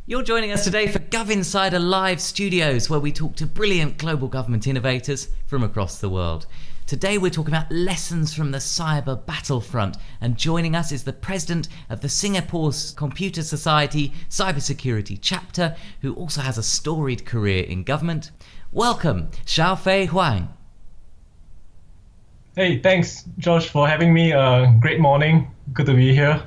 You're joining us today for GovInsider Live Studios, where we talk to brilliant global government innovators from across the world. Today we're talking about lessons from the Cyber Battlefront, and joining us is the president of the Singapore's Computer Society Cybersecurity chapter, who also has a storied career in government. Welcome, Shaofei Huang. Hey, thanks, Josh, for having me. Great morning. Good to be here.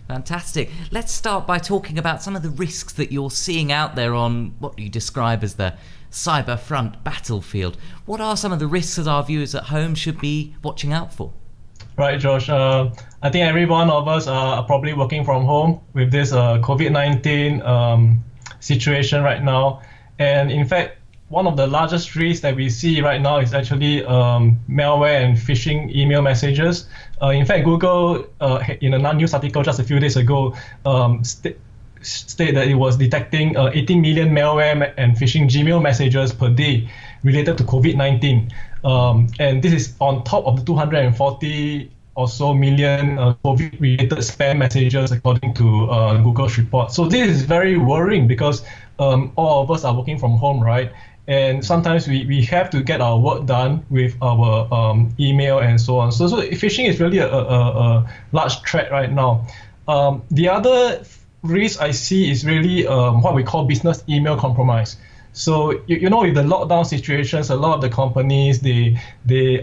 Fantastic. Let's start by talking about some of the risks that you're seeing out there on what you describe as the cyber front battlefield. What are some of the risks that our viewers at home should be watching out for? Right, Josh. I think every one of us are probably working from home with this COVID-19 situation right now. And in fact, one of the largest risks that we see right now is actually malware and phishing email messages. In fact, Google, in a news article just a few days ago, stated that it was detecting 18 million malware and phishing Gmail messages per day related to COVID-19. And this is on top of the 240 or so million COVID-related spam messages, according to Google's report. So this is very worrying because all of us are working from home, right? And sometimes we have to get our work done with our email and so on. So phishing is really a large threat right now. The other risk I see is really what we call business email compromise. So you know, with the lockdown situations, a lot of the companies they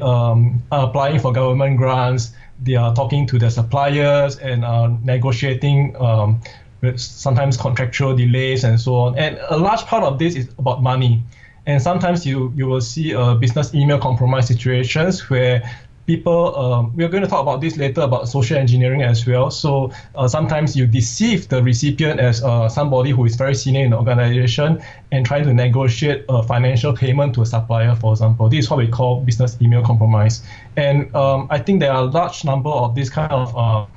are applying for government grants. They are talking to their suppliers and negotiating with sometimes contractual delays and so on. And a large part of this is about money. And sometimes you will see business email compromise situations where people, we're going to talk about this later about social engineering as well. So sometimes you deceive the recipient as somebody who is very senior in the organization and trying to negotiate a financial payment to a supplier, for example. This is what we call business email compromise. And I think there are a large number of these kind of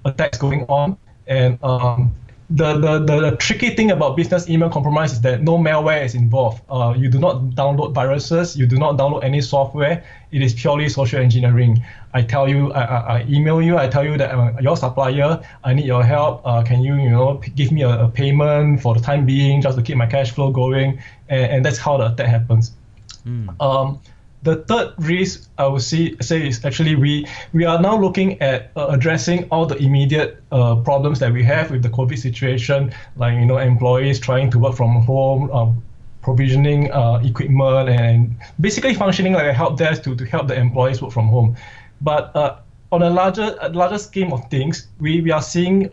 attacks going on. And the tricky thing about business email compromise is that no malware is involved. You do not download viruses. You do not download any software. It is purely social engineering. I tell you, I email you. I tell you that I'm your supplier. I need your help. Can you give me a payment for the time being, just to keep my cash flow going? And that's how the attack happens. The third risk I would say is actually we are now looking at addressing all the immediate problems that we have with the COVID situation, like employees trying to work from home, provisioning equipment, and basically functioning like a help desk to help the employees work from home. But on a larger scheme of things, we are seeing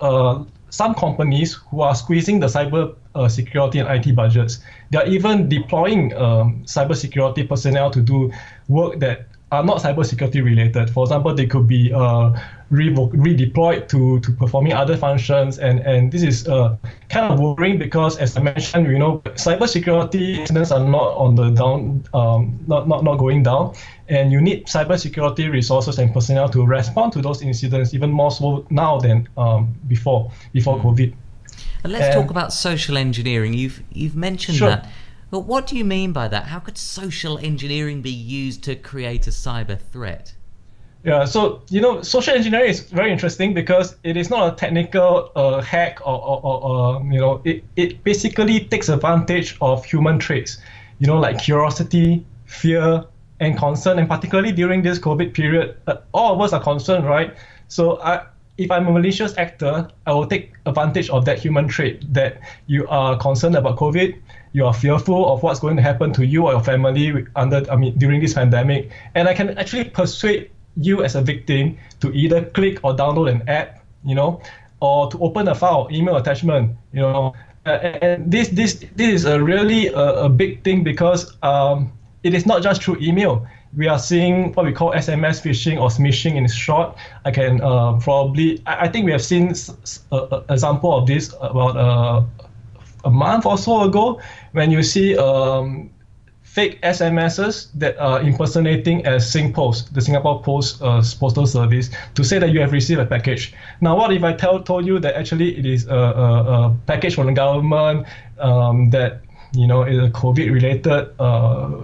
some companies who are squeezing the cyber security and IT budgets. They are even deploying cybersecurity personnel to do work that are not cybersecurity related. For example, they could be redeployed to performing other functions, and this is kind of worrying because, as I mentioned, cybersecurity incidents are not on the down, not going down, and you need cybersecurity resources and personnel to respond to those incidents, even more so now than before COVID. And let's talk about social engineering. You've mentioned Sure. that. But what do you mean by that? How could social engineering be used to create a cyber threat? Yeah, so social engineering is very interesting because it is not a technical hack or it basically takes advantage of human traits, like curiosity, fear, and concern, and particularly during this COVID period, all of us are concerned, right? So if I'm a malicious actor, I will take advantage of that human trait that you are concerned about COVID, you are fearful of what's going to happen to you or your family during this pandemic, and I can actually persuade you as a victim to either click or download an app, or to open a file, email attachment, and this is a really a big thing because it is not just through email. We are seeing what we call SMS phishing or smishing in short. I can I think we have seen an example of this about a month or so ago, when you see fake SMSs that are impersonating as SingPost, the Singapore Post postal service, to say that you have received a package. Now, what if I told you that actually it is a package from the government that is a COVID-related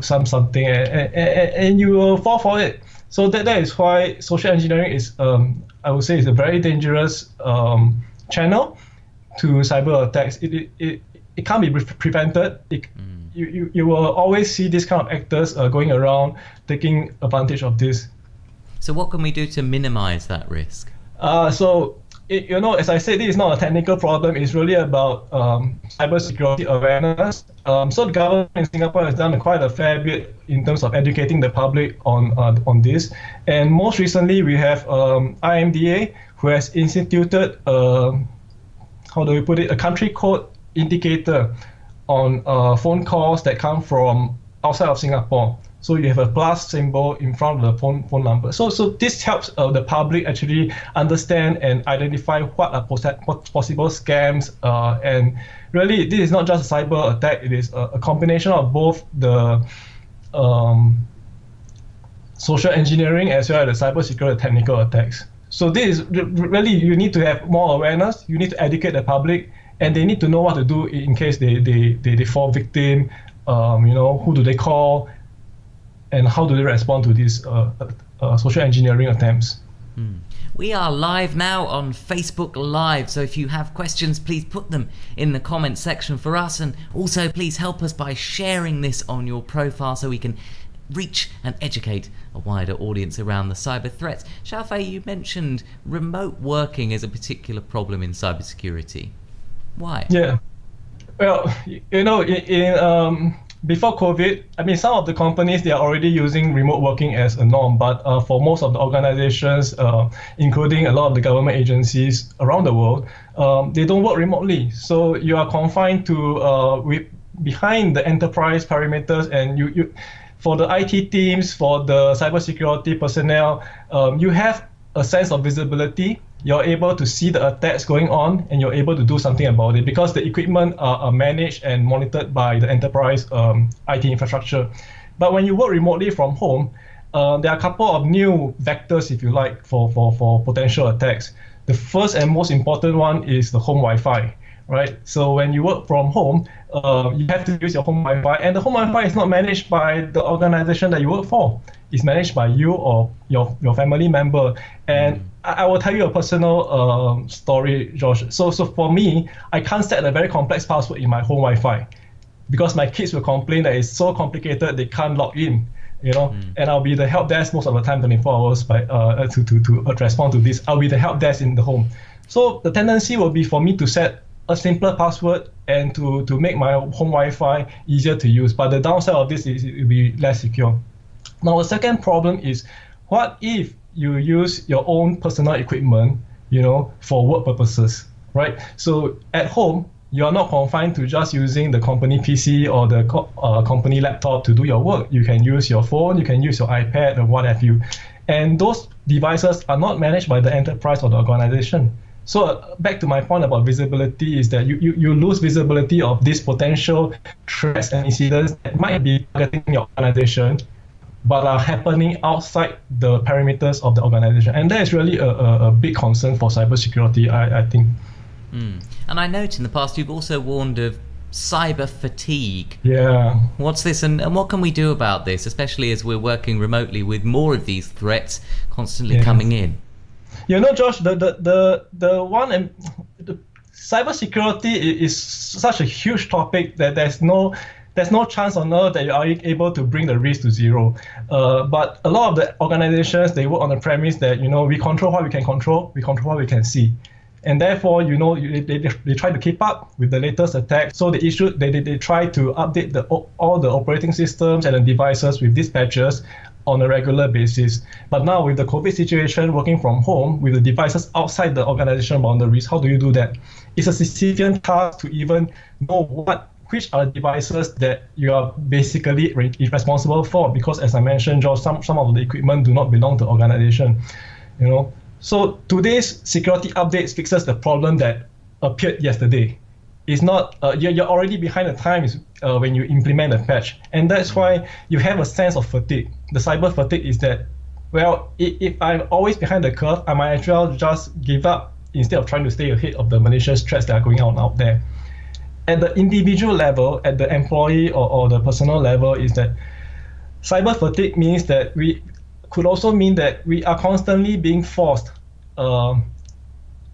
something, and you will fall for it. So that is why social engineering is, I would say, is a very dangerous channel to cyber attacks. It can't be prevented. You will always see this kind of actors going around taking advantage of this. So what can we do to minimize that risk? As I said, this is not a technical problem. It's really about cybersecurity awareness. So the government in Singapore has done quite a fair bit in terms of educating the public on this. And most recently, we have IMDA, who has instituted, a country code indicator on phone calls that come from outside of Singapore. So you have a plus symbol in front of the phone number. So this helps the public actually understand and identify what are possible scams. And really, this is not just a cyber attack. It is a combination of both the social engineering as well as the cybersecurity technical attacks. So this is really, you need to have more awareness. You need to educate the public, and they need to know what to do in case they fall victim. Who do they call? And how do they respond to these social engineering attempts? We are live now on Facebook Live, so if you have questions, please put them in the comment section for us, and also please help us by sharing this on your profile so we can reach and educate a wider audience around the cyber threats. Shaofei, you mentioned remote working is a particular problem in cybersecurity. Why? Yeah. Well, before COVID, some of the companies, they are already using remote working as a norm, but for most of the organizations, including a lot of the government agencies around the world, they don't work remotely. So you are confined to behind the enterprise perimeters, and you for the IT teams, for the cybersecurity personnel, you have a sense of visibility. You're able to see the attacks going on, and you're able to do something about it because the equipment are managed and monitored by the enterprise IT infrastructure. But when you work remotely from home, there are a couple of new vectors, if you like, for potential attacks. The first and most important one is the home Wi-Fi, right? So when you work from home, you have to use your home Wi-Fi, and the home Wi-Fi is not managed by the organization that you work for. It's managed by you or your family member. And I will tell you a personal story, Josh. So for me, I can't set a very complex password in my home Wi-Fi because my kids will complain that it's so complicated they can't log in. And I'll be the help desk most of the time, 24 hours to respond to this. I'll be the help desk in the home. So the tendency will be for me to set a simpler password and to make my home Wi-Fi easier to use. But the downside of this is it will be less secure. Now, the second problem is, what if you use your own personal equipment, for work purposes, right? So at home, you are not confined to just using the company PC or the company laptop to do your work. You can use your phone, you can use your iPad, or what have you. And those devices are not managed by the enterprise or the organization. So back to my point about visibility is that you lose visibility of these potential threats and incidents that might be targeting your organization, but are happening outside the perimeters of the organization. And that is really a big concern for cybersecurity, I think. And I note in the past you've also warned of cyber fatigue. Yeah. What's this, and what can we do about this, especially as we're working remotely with more of these threats constantly coming in? Josh, the cybersecurity is such a huge topic that there's no chance on earth that you are able to bring the risk to zero. But a lot of the organizations, they work on the premise that, we control what we can control, we control what we can see. And therefore, they try to keep up with the latest attacks. So they try to update all the operating systems and the devices with these patches on a regular basis. But now with the COVID situation, working from home, with the devices outside the organization boundaries, how do you do that? It's a Sisyphean task to even know which are the devices that you are basically responsible for, because as I mentioned, Josh, some of the equipment do not belong to the organization. So today's security updates fixes the problem that appeared yesterday. It's not you're already behind the times when you implement a patch, and that's why you have a sense of fatigue. The cyber fatigue is that, if I'm always behind the curve, I might as well just give up instead of trying to stay ahead of the malicious threats that are going on out there. At the individual level, at the employee or the personal level, is that cyber fatigue means that we could also mean that we are constantly being forced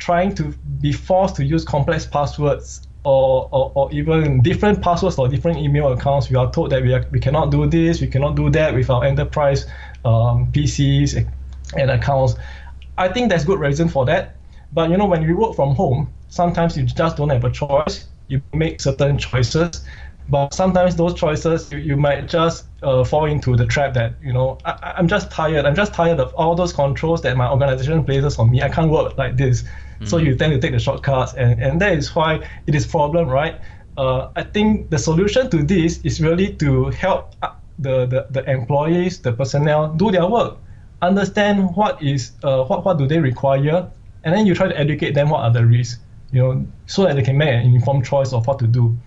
trying to be forced to use complex passwords or even different passwords for different email accounts. We are told that we cannot do this, we cannot do that with our enterprise PCs and accounts. I think there's good reason for that. But when you work from home, sometimes you just don't have a choice. You make certain choices, but sometimes those choices you might just fall into the trap that I'm just tired. I'm just tired of all those controls that my organization places on me. I can't work like this. So you tend to take the shortcuts, and that is why it is a problem, right? I think the solution to this is really to help the employees, the personnel, do their work, understand what do they require, and then you try to educate them what are the risks, so that they can make an informed choice of what to do.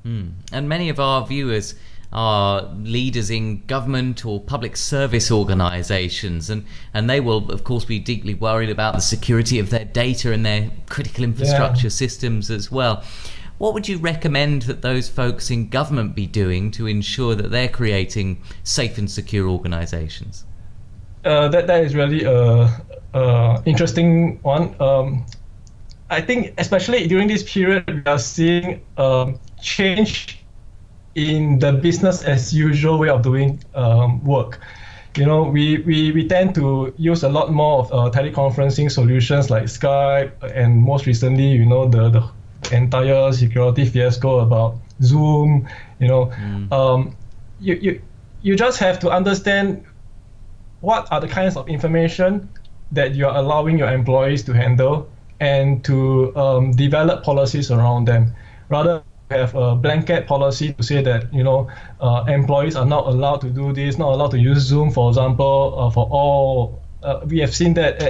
And many of our viewers are leaders in government or public service organizations, and they will of course be deeply worried about the security of their data and their critical infrastructure systems as well. What would you recommend that those folks in government be doing to ensure that they're creating safe and secure organizations? That is really a interesting one. I think especially during this period, we are seeing change in the business as usual way of doing work. We tend to use a lot more of teleconferencing solutions like Skype, and most recently, the entire security fiasco about Zoom. You just have to understand what are the kinds of information that you are allowing your employees to handle, and to develop policies around them, rather have a blanket policy to say that employees are not allowed to do this, not allowed to use Zoom, for example, for all. We have seen that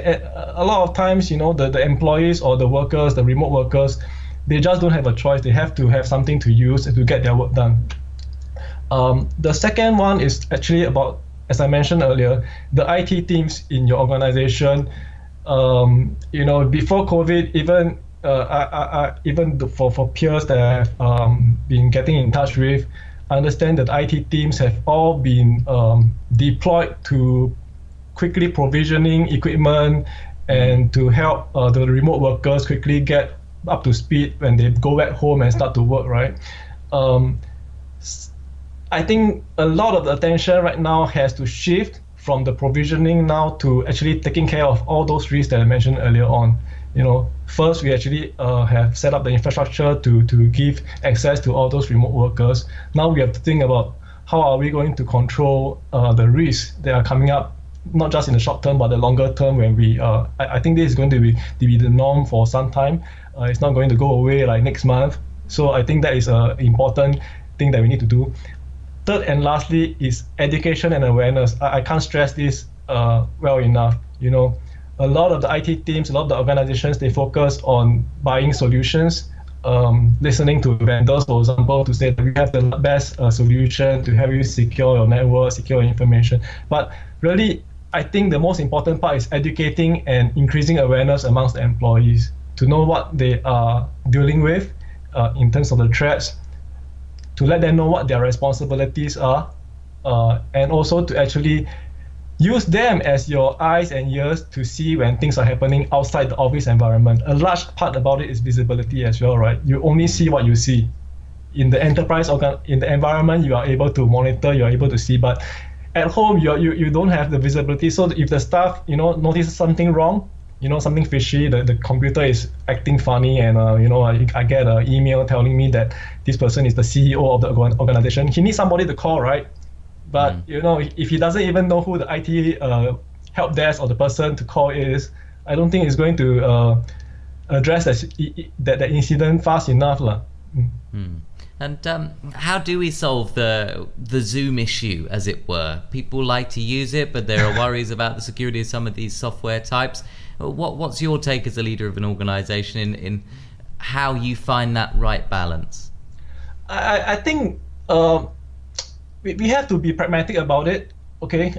a lot of times, the employees or the workers, the remote workers, they just don't have a choice. They have to have something to use to get their work done. The second one is actually about, as I mentioned earlier, the IT teams in your organization. Before COVID, even for peers that I've been getting in touch with, I understand that IT teams have all been deployed to quickly provisioning equipment and to help the remote workers quickly get up to speed when they go back home and start to work, right? I think a lot of the attention right now has to shift from the provisioning now to actually taking care of all those risks that I mentioned earlier on. First we actually have set up the infrastructure to give access to all those remote workers. Now we have to think about how are we going to control the risks that are coming up, not just in the short term, but the longer term, when I think this is going to be the norm for some time. It's not going to go away like next month. So I think that is an important thing that we need to do. Third and lastly is education and awareness. I can't stress this well enough. A lot of the IT teams, a lot of the organizations, they focus on buying solutions, listening to vendors, for example, to say that we have the best solution to help you secure your network, secure your information. But really, I think the most important part is educating and increasing awareness amongst the employees to know what they are dealing with in terms of the threats, to let them know what their responsibilities are, and also to actually use them as your eyes and ears to see when things are happening outside the office environment. A large part about it is visibility as well, right? You only see what you see. In the enterprise in the environment, you are able to monitor, you are able to see, but at home you don't have the visibility. So if the staff notices something wrong, something fishy, the computer is acting funny, and I get an email telling me that this person is the CEO of the organization. He needs somebody to call, right? But if he doesn't even know who the IT help desk or the person to call is, I don't think it's going to address that incident fast enough. And how do we solve the Zoom issue, as it were? People like to use it, but there are worries about the security of some of these software types. What's your take as a leader of an organization in how you find that right balance? I think we have to be pragmatic about it. Okay,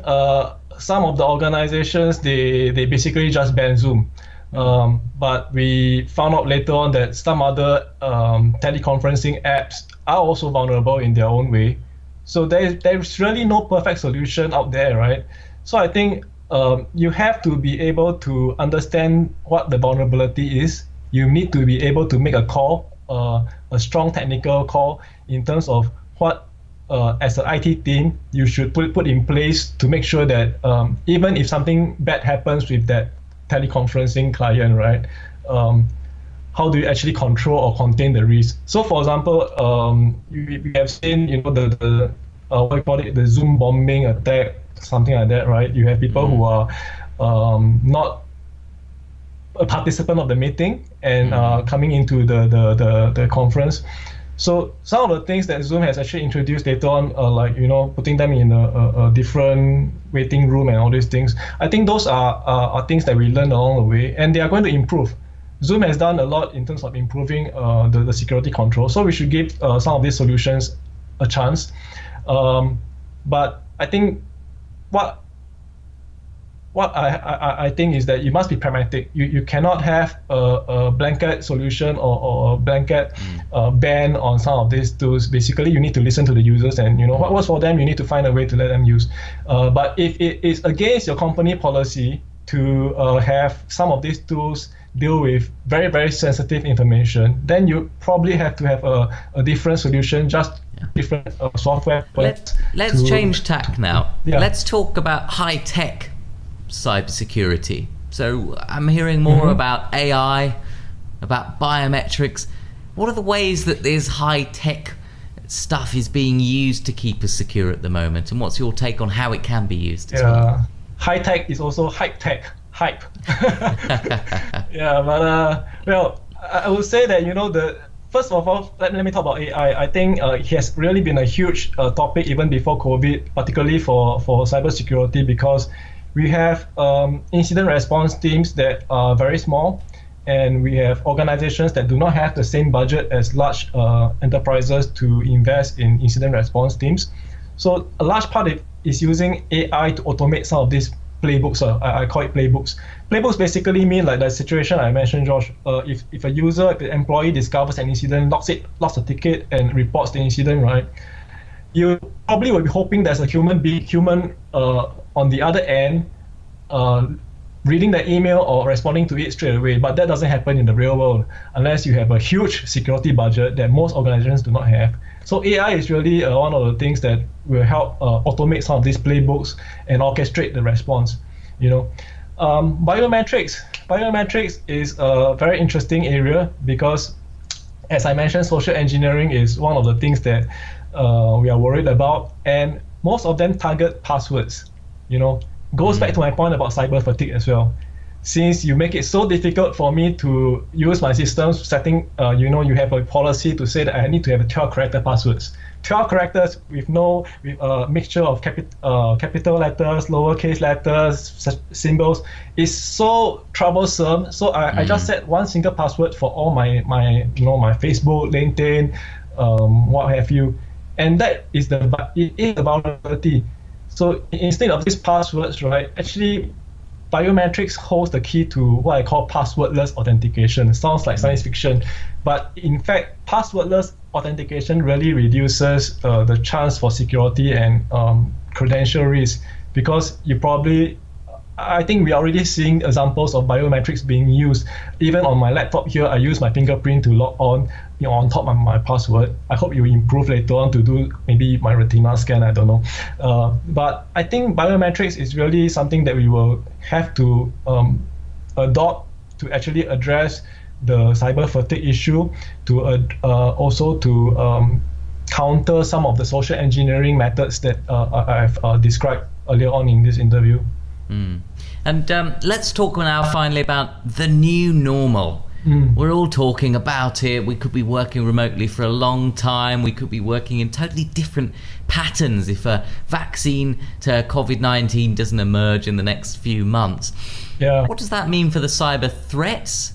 some of the organizations, they basically just ban Zoom. But we found out later on that some other teleconferencing apps are also vulnerable in their own way. So there's really no perfect solution out there, right? So I think you have to be able to understand what the vulnerability is. You need to be able to make a call, a strong technical call in terms of what, as an IT team, you should put in place to make sure that even if something bad happens with that teleconferencing client, right? How do you actually control or contain the risk? So, for example, we have seen, the what do you call it, the Zoom bombing attack, something like that, right? You have people who are not a participant of the meeting and coming into the conference. So some of the things that Zoom has actually introduced later on, like putting them in a different waiting room and all these things, I think those are things that we learned along the way, and they are going to improve. Zoom has done a lot in terms of improving the security control, so we should give some of these solutions a chance. But I think what I think is that you must be pragmatic. You cannot have a blanket solution or a blanket ban on some of these tools. Basically, you need to listen to the users, and what works for them, you need to find a way to let them use. But if it is against your company policy to have some of these tools deal with very, very sensitive information, then you probably have to have a different solution, just different software. Let's change tack now. Yeah. Let's talk about high-tech cybersecurity. So I'm hearing more about AI, about biometrics. What are the ways that this high-tech stuff is being used to keep us secure at the moment? And what's your take on how it can be used as well? High-tech is also hype-tech. Hype. Yeah, but well, I would say that first of all, let me talk about AI. I think it has really been a huge topic even before COVID, particularly for cybersecurity, because we have incident response teams that are very small, and we have organizations that do not have the same budget as large enterprises to invest in incident response teams. So a large part is using AI to automate some of these playbooks. I call it playbooks. Playbooks basically mean like the situation I mentioned, Josh. If an employee discovers an incident, logs a ticket, and reports the incident, right? You probably will be hoping there's a human on the other end, reading the email or responding to it straight away. But that doesn't happen in the real world unless you have a huge security budget that most organizations do not have. So AI is really one of the things that will help automate some of these playbooks and orchestrate the response. Biometrics is a very interesting area because, as I mentioned, social engineering is one of the things that we are worried about, and most of them target passwords. Goes back to my point about cyber fatigue as well. Since you make it so difficult for me to use my systems setting, you have a policy to say that I need to have 12 character passwords. 12 characters with a mixture of capital letters, lowercase letters, symbols is so troublesome. So I just set one single password for all my Facebook, LinkedIn, what have you, and that is the vulnerability. So instead of these passwords, right, actually biometrics holds the key to what I call passwordless authentication. It sounds like science fiction, but in fact, passwordless authentication really reduces the chance for security and credential risk, because I think we are already seeing examples of biometrics being used. Even on my laptop here, I use my fingerprint to log on, on top of my password. I hope you improve later on to do maybe my retina scan, I don't know. But I think biometrics is really something that we will have to adopt to actually address the cyber fatigue issue, to also to counter some of the social engineering methods that I've described earlier on in this interview. And let's talk now finally about the new normal. We're all talking about it. We could be working remotely for a long time. We could be working in totally different patterns if a vaccine to COVID-19 doesn't emerge in the next few months. Yeah. What does that mean for the cyber threats?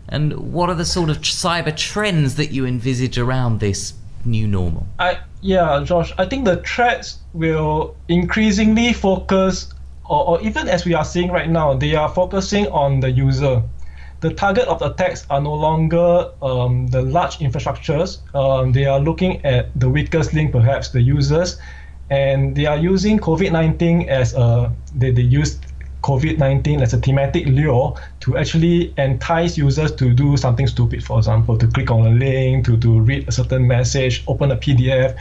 And what are the sort of cyber trends that you envisage around this new normal? Josh, I think the threats will increasingly focus, or even as we are seeing right now, they are focusing on the user. The target of attacks are no longer the large infrastructures. They are looking at the weakest link, perhaps the users, and they are using COVID-19 as they used COVID-19 as a thematic lure to actually entice users to do something stupid, for example, to click on a link, to read a certain message, open a PDF.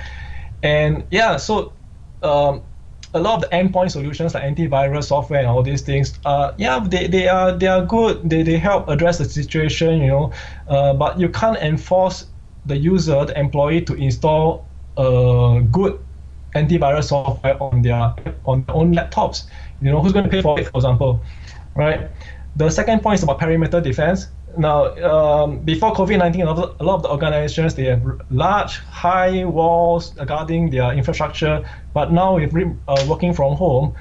And yeah, so a lot of the endpoint solutions like antivirus software and all these things, they are good. They help address the situation, but you can't enforce the user, the employee, to install good antivirus software on their own laptops. Who's going to pay for it, for example, right? The second point is about perimeter defense. Now, before COVID-19, a lot of the organizations, they have large, high walls guarding their infrastructure. But now, with working from home,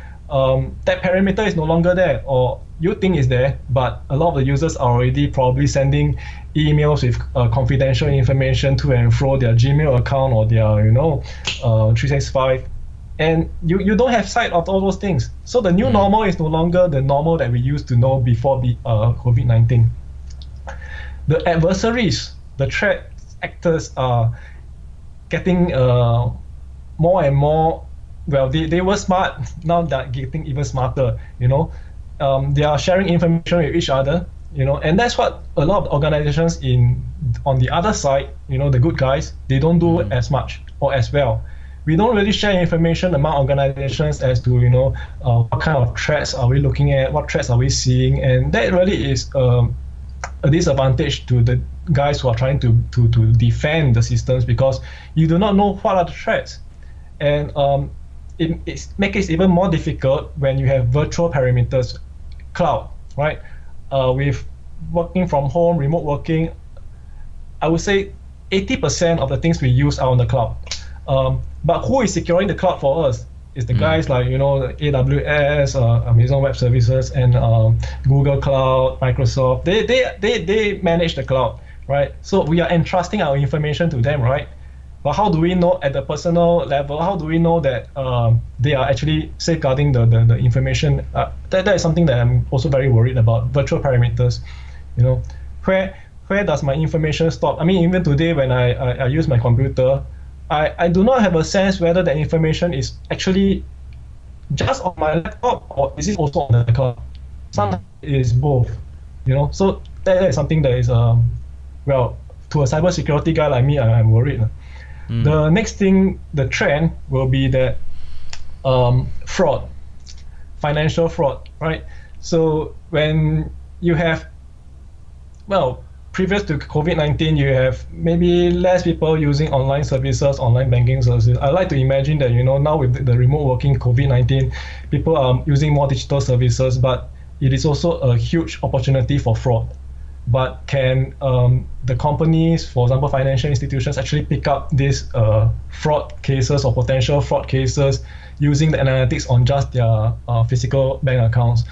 that perimeter is no longer there, or you think it's there, but a lot of the users are already probably sending emails with confidential information to and fro their Gmail account or their 365, and you don't have sight of all those things. So the new normal is no longer the normal that we used to know before COVID-19. The adversaries, the threat actors, are getting more and more. Well, they were smart. Now they're getting even smarter. They are sharing information with each other. And that's what a lot of organizations on the other side, the good guys, they don't do as much or as well. We don't really share information among organizations as to what kind of threats are we looking at, what threats are we seeing, and that really is a disadvantage to the guys who are trying to defend the systems, because you do not know what are the threats. And it makes it even more difficult when you have virtual perimeters, cloud, right? With working from home, remote working, I would say 80% of the things we use are on the cloud. But who is securing the cloud for us? Is the guys like AWS, Amazon Web Services, and Google Cloud, Microsoft. They manage the cloud, right? So we are entrusting our information to them, right? But how do we know at the personal level? How do we know that they are actually safeguarding the information? That is something that I'm also very worried about. Virtual perimeters, where does my information stop? I mean, even today when I use my computer, I do not have a sense whether the information is actually just on my laptop or is it also on the cloud. Sometimes it is both, So that is something that is, to a cybersecurity guy like me, I'm worried. The next thing, the trend will be that fraud, financial fraud, right? So when you have, previous to COVID-19, you have maybe less people using online services, online banking services. I like to imagine that, now with the remote working COVID-19, people are using more digital services, but it is also a huge opportunity for fraud. But can the companies, for example, financial institutions, actually pick up these fraud cases or potential fraud cases using the analytics on just their physical bank accounts?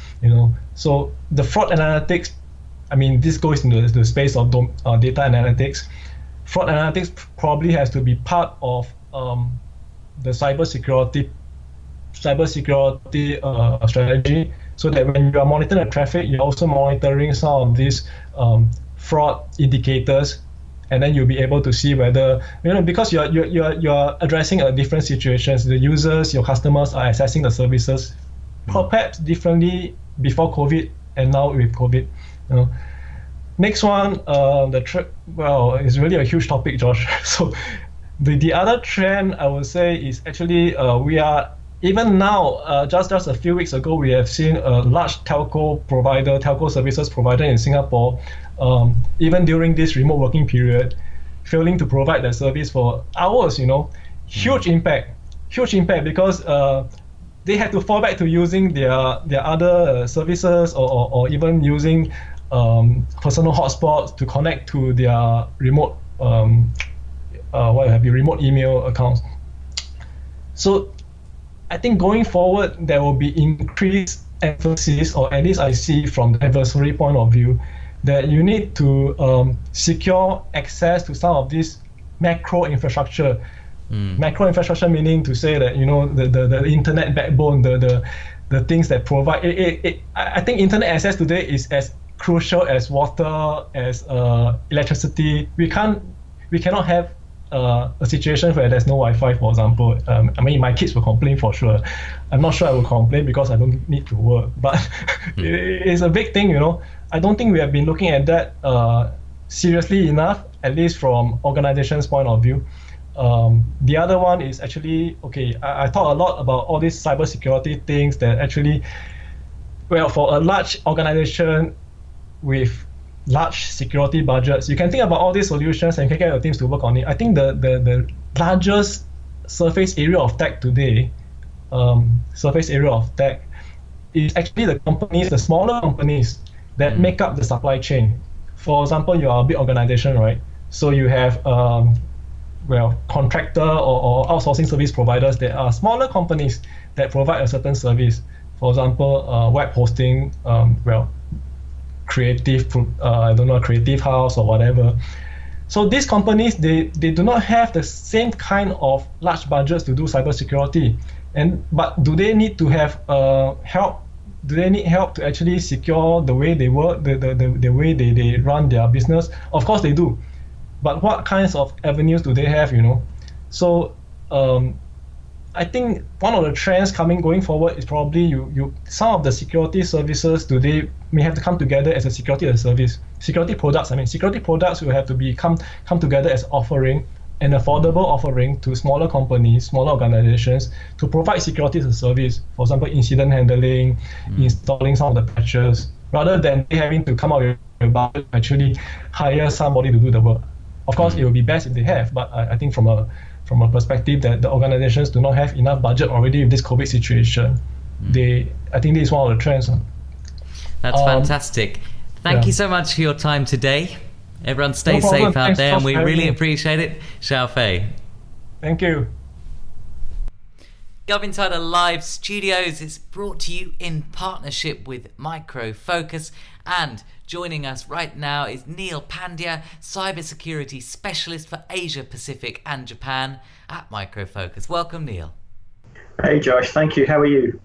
So the fraud analytics, this goes into the space of data analytics. Fraud analytics probably has to be part of the cybersecurity strategy, so that when you are monitoring the traffic, you're also monitoring some of these fraud indicators, and then you'll be able to see whether, because you're addressing different situations. The users, your customers, are accessing the services perhaps differently before COVID and now with COVID. Next one, it's really a huge topic, Josh. So the other trend I would say is actually we are, even now, just a few weeks ago, we have seen a large telco services provider in Singapore, even during this remote working period, failing to provide their service for hours. Huge impact because they had to fall back to using their other services or even using personal hotspots to connect to their remote remote email accounts. So I think going forward, there will be increased emphasis, or at least I see from the adversary point of view, that you need to secure access to some of this macro infrastructure. Macro infrastructure meaning to say that the internet backbone, the things that provide it. I think internet access today is as crucial as water, as electricity. We cannot have a situation where there's no Wi-Fi, for example, I mean, my kids will complain for sure. I'm not sure I will complain because I don't need to work, but it's a big thing, I don't think we have been looking at that seriously enough, at least from organization's point of view. The other one is actually, I talk a lot about all these cybersecurity things that actually, well, for a large organization with large security budgets, you can think about all these solutions and you can get your teams to work on it. I think the largest surface area of attack today, is actually the companies, the smaller companies that make up the supply chain. For example, you are a big organization, right? So you have contractor or outsourcing service providers that are smaller companies that provide a certain service. For example, web hosting, creative house or whatever. So these companies, they do not have the same kind of large budgets to do cybersecurity. But do they need to have help? Do they need help to actually secure the way they work, the way they run their business? Of course they do. But what kinds of avenues do they have, So I think one of the trends going forward is probably some of the security services today may have to come together as a security as a service. Security products will have to come together as offering, an affordable offering to smaller companies, smaller organizations to provide security as a service. For example, incident handling, installing some of the patches, rather than having to come out with a budget to actually hire somebody to do the work. Of course, it would be best if they have, but I think from a perspective that the organizations do not have enough budget already with this COVID situation, I think this is one of the trends. That's fantastic. Thank you so much for your time today. Everyone stay safe out there, and we really appreciate it. Shaofei. Thank you. GovInsider Live Studios is brought to you in partnership with Micro Focus, and joining us right now is Neil Pandya, Cybersecurity Specialist for Asia Pacific and Japan at Micro Focus. Welcome, Neil. Hey Josh, thank you. How are you?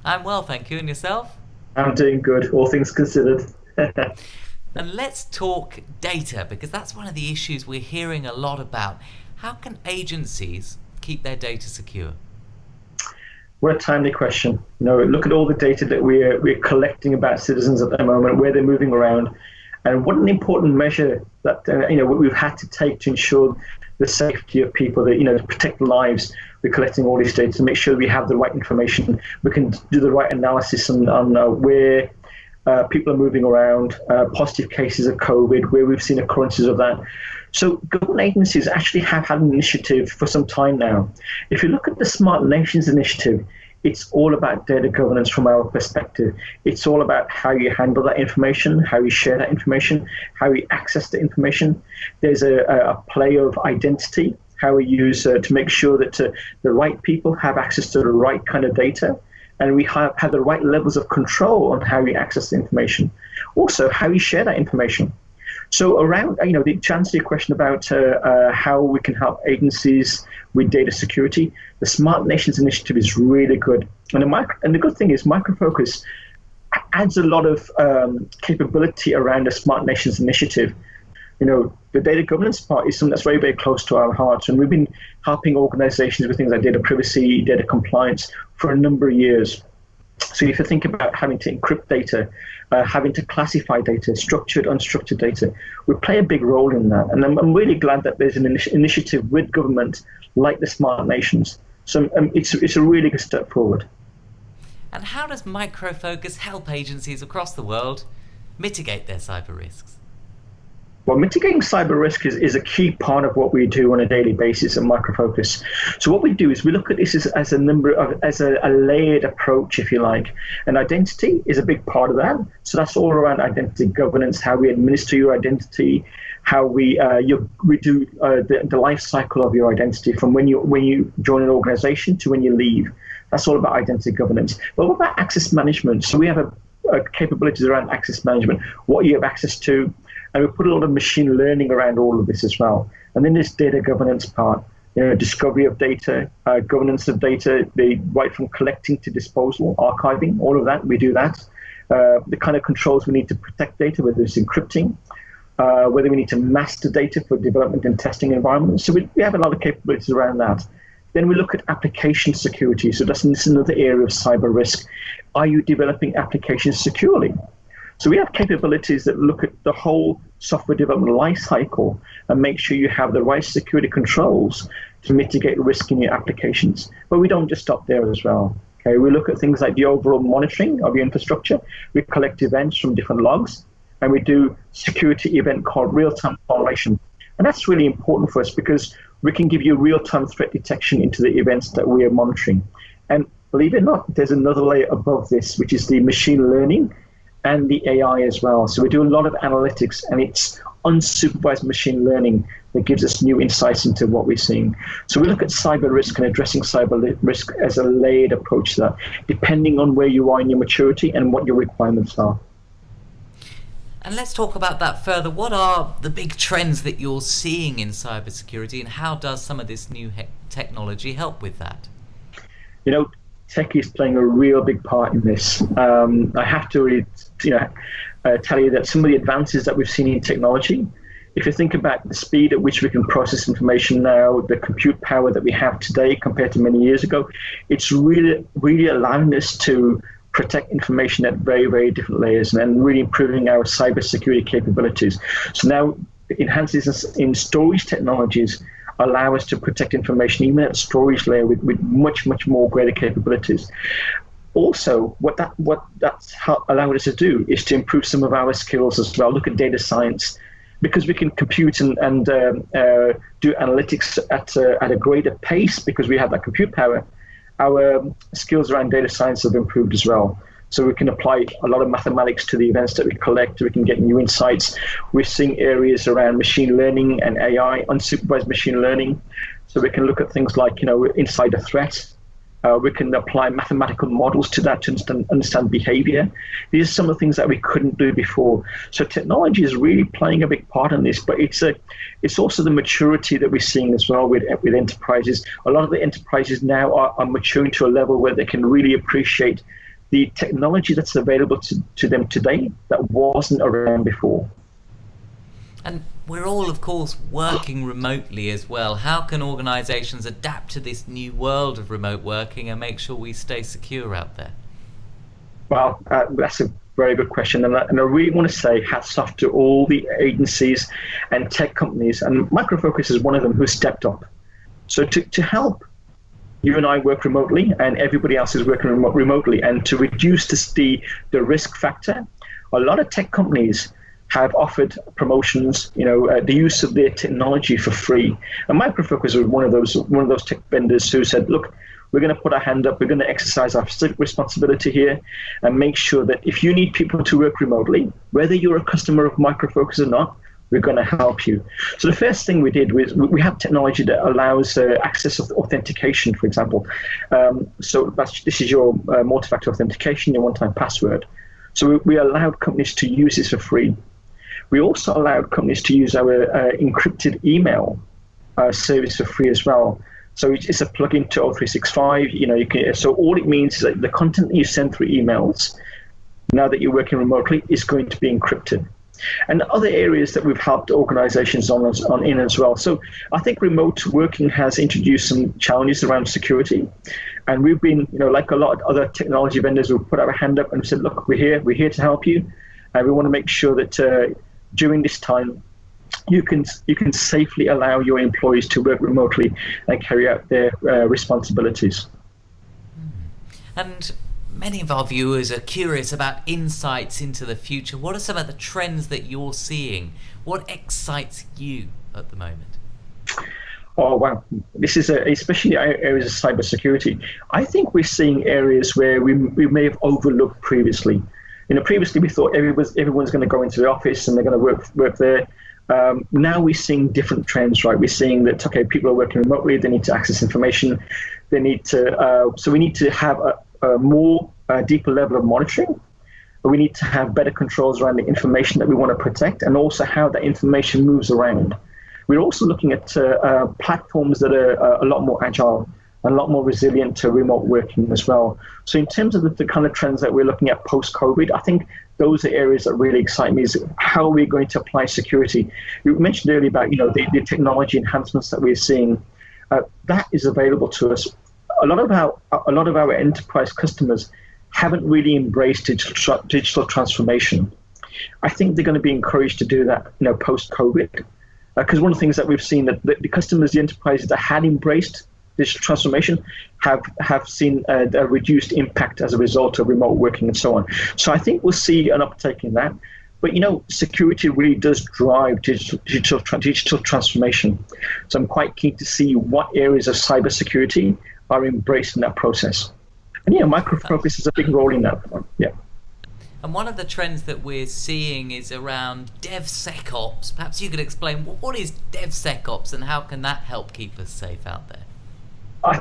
I'm well, thank you. And yourself? I'm doing good, all things considered. And let's talk data, because that's one of the issues we're hearing a lot about. How can agencies keep their data secure? What a timely question. Look at all the data that we're collecting about citizens at the moment, where they're moving around, and what an important measure that we've had to take to ensure the safety of people, that to protect lives. We're collecting all this data to make sure we have the right information. We can do the right analysis on where people are moving around, positive cases of COVID, where we've seen occurrences of that. So government agencies actually have had an initiative for some time now. If you look at the Smart Nations Initiative, it's all about data governance from our perspective. It's all about how you handle that information, how you share that information, how you access the information. There's a play of identity, how we use to make sure that the right people have access to the right kind of data, and we have the right levels of control on how we access the information. Also, how you share that information. So around, to answer your question about how we can help agencies with data security, the Smart Nations Initiative is really good. And the good thing is Micro Focus adds a lot of capability around the Smart Nations Initiative. The data governance part is something that's very, very close to our hearts. And we've been helping organizations with things like data privacy, data compliance for a number of years. So if you think about having to encrypt data, having to classify data, structured, unstructured data, we play a big role in that. And I'm really glad that there's an initiative with government like the Smart Nations. So it's a really good step forward. And how does Micro Focus help agencies across the world mitigate their cyber risks? Well, mitigating cyber risk is a key part of what we do on a daily basis at Micro Focus. So what we do is we look at this as a layered approach, if you like. And identity is a big part of that. So that's all around identity governance, how we administer your identity, how we do the life cycle of your identity from when you join an organization to when you leave. That's all about identity governance. But what about access management? So we have capabilities around access management, what you have access to. And we put a lot of machine learning around all of this as well. And then this data governance part, discovery of data, governance of data, right from collecting to disposal, archiving, all of that, we do that. The kind of controls we need to protect data, whether it's encrypting. whether we need to master data for development and testing environments. So we have a lot of capabilities around that. Then we look at application security. So this is another area of cyber risk. Are you developing applications securely? So we have capabilities that look at the whole software development lifecycle and make sure you have the right security controls to mitigate risk in your applications. But we don't just stop there as well. Okay, we look at things like the overall monitoring of your infrastructure. We collect events from different logs, and we do security event called real-time correlation. And that's really important for us because we can give you real-time threat detection into the events that we are monitoring. And believe it or not, there's another layer above this, which is the machine learning and the AI as well. So we do a lot of analytics, and it's unsupervised machine learning that gives us new insights into what we're seeing. So we look at cyber risk and addressing cyber risk as a layered approach to that, depending on where you are in your maturity and what your requirements are. And let's talk about that further. What are the big trends that you're seeing in cybersecurity, and how does some of this new technology help with that? You know, tech is playing a real big part in this. I have to really, tell you that some of the advances that we've seen in technology, if you think about the speed at which we can process information now, the compute power that we have today compared to many years ago, it's really, really allowing us to protect information at very, very different layers and really improving our cybersecurity capabilities. So now enhances in storage technologies allow us to protect information even at the storage layer with much, much more greater capabilities. Also, what that's allowing us to do is to improve some of our skills as well. Look at data science, because we can compute and do analytics at a greater pace because we have that compute power. Our skills around data science have improved as well. So we can apply a lot of mathematics to the events that we collect. We can get new insights. We're seeing areas around machine learning and AI, unsupervised machine learning. So we can look at things like, insider threat. We can apply mathematical models to that to understand behavior. These are some of the things that we couldn't do before. So technology is really playing a big part in this, but it's also the maturity that we're seeing as well with enterprises. A lot of the enterprises now are maturing to a level where they can really appreciate the technology that's available to them today that wasn't around before. And we're all, of course, working remotely as well. How can organisations adapt to this new world of remote working and make sure we stay secure out there? Well, that's a very good question. And I really want to say hats off to all the agencies and tech companies, and Micro Focus is one of them, who stepped up. So to help you and I work remotely, and everybody else is working remotely, and to reduce the risk factor, a lot of tech companies have offered promotions, the use of their technology for free. And Micro Focus was one of those tech vendors who said, look, we're going to put our hand up, we're going to exercise our civic responsibility here and make sure that if you need people to work remotely, whether you're a customer of Micro Focus or not, we're going to help you. So the first thing we did was we have technology that allows access of authentication, for example. So this is your multi-factor authentication, your one-time password. So we allowed companies to use this for free. We also allowed companies to use our encrypted email service for free as well. So it's a plugin to O365. You can. So all it means is that the content that you send through emails, now that you're working remotely, is going to be encrypted. And other areas that we've helped organizations on in as well. So I think remote working has introduced some challenges around security. And we've been, like a lot of other technology vendors, we've put our hand up and said, look, we're here to help you. And we want to make sure that during this time, you can safely allow your employees to work remotely and carry out their responsibilities. And many of our viewers are curious about insights into the future. What are some of the trends that you're seeing? What excites you at the moment? Oh, wow. This is especially areas of cybersecurity. I think we're seeing areas where we may have overlooked previously. Previously we thought everyone's going to go into the office and they're going to work there. Now we're seeing different trends, right? We're seeing that, people are working remotely, they need to access information, they need to, so we need to have a more deeper level of monitoring. We need to have better controls around the information that we want to protect and also how that information moves around. We're also looking at platforms that are a lot more agile and a lot more resilient to remote working as well. So in terms of the kind of trends that we're looking at post-COVID, I think those are areas that really excite me, is how are we going to apply security. You mentioned earlier about the technology enhancements that we're seeing. That is available to us. A lot of our enterprise customers haven't really embraced digital transformation. I think they're going to be encouraged to do that, post-COVID, because one of the things that we've seen that the customers, the enterprises that had embraced digital transformation have seen a reduced impact as a result of remote working and so on. So I think we'll see an uptake in that. But security really does drive digital transformation. So I'm quite keen to see what areas of cybersecurity are embraced in that process. And Micro Focus is a big role in that. Yeah. And one of the trends that we're seeing is around DevSecOps. Perhaps you could explain what is DevSecOps and how can that help keep us safe out there?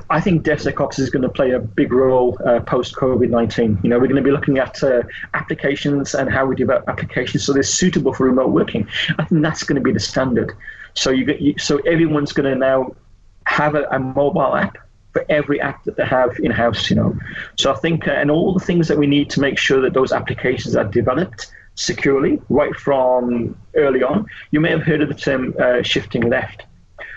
I think DevSecOps is going to play a big role post-COVID-19. We're going to be looking at applications and how we develop applications so they're suitable for remote working. I think that's going to be the standard. So so everyone's going to now have a mobile app for every app that they have in-house. So I think, and all the things that we need to make sure that those applications are developed securely right from early on. You may have heard of the term shifting left.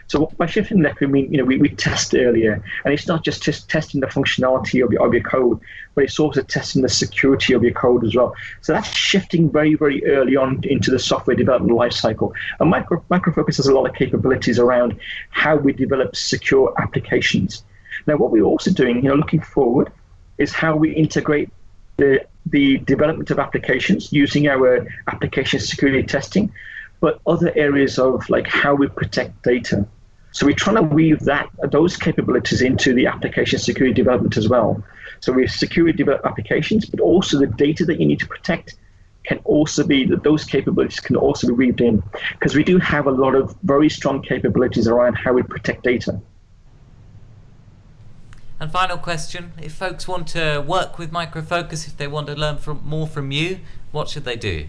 So by shifting left, we mean, we test earlier, and it's not just testing the functionality of your code, but it's also testing the security of your code as well. So that's shifting very, very early on into the software development lifecycle. And Micro Focus has a lot of capabilities around how we develop secure applications. Now, what we're also doing, looking forward, is how we integrate the development of applications using our application security testing, but other areas of like how we protect data. So we're trying to weave those capabilities into the application security development as well. So we security develop applications, but also the data that you need to protect can also be, those capabilities can also be weaved in, because we do have a lot of very strong capabilities around how we protect data. And final question, if folks want to work with Micro Focus, if they want to learn more from you, what should they do?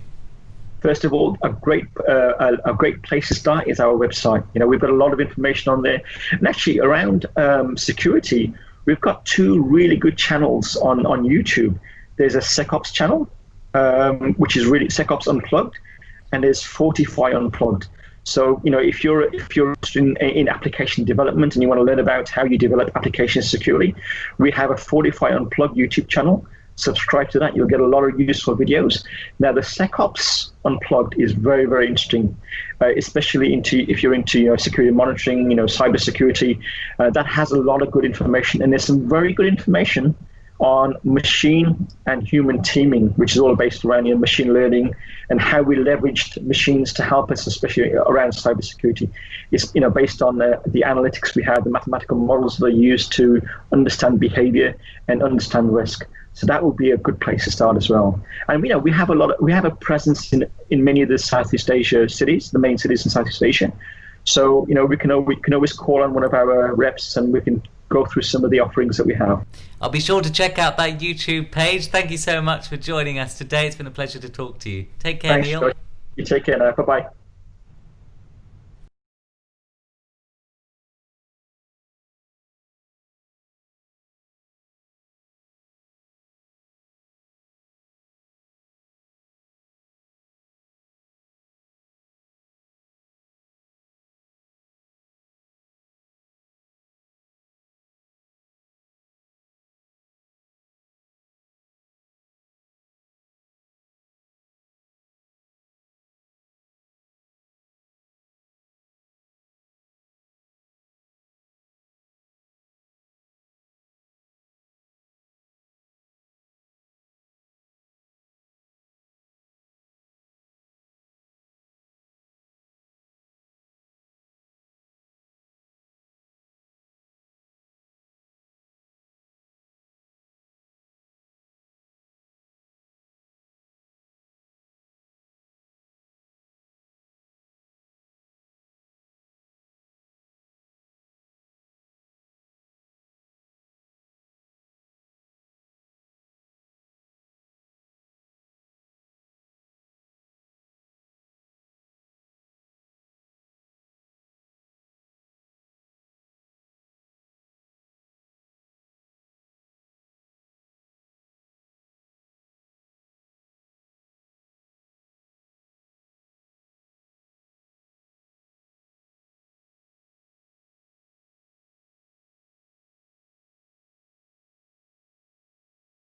First of all, a great place to start is our website. We've got a lot of information on there. And actually around security, we've got two really good channels on YouTube. There's a SecOps channel, which is really SecOps Unplugged, and there's Fortify Unplugged. So, if you're interested in application development and you want to learn about how you develop applications securely, we have a Fortify Unplugged YouTube channel. Subscribe to that. You'll get a lot of useful videos. Now, the SecOps Unplugged is very, very interesting, especially if you're into security monitoring, cybersecurity. That has a lot of good information, and there's some very good information on machine and human teaming, which is all based around machine learning and how we leveraged machines to help us, especially around cybersecurity. It's based on the analytics we have, the mathematical models that are used to understand behavior and understand risk. So that would be a good place to start as well. And we have a presence in many of the Southeast Asia cities, the main cities in Southeast Asia. So we can always call on one of our reps and we can go through some of the offerings that we have. I'll be sure to check out that YouTube page. Thank you so much for joining us today. It's been a pleasure to talk to you. Take care, Thanks, Neil. George. You take care now. Bye-bye.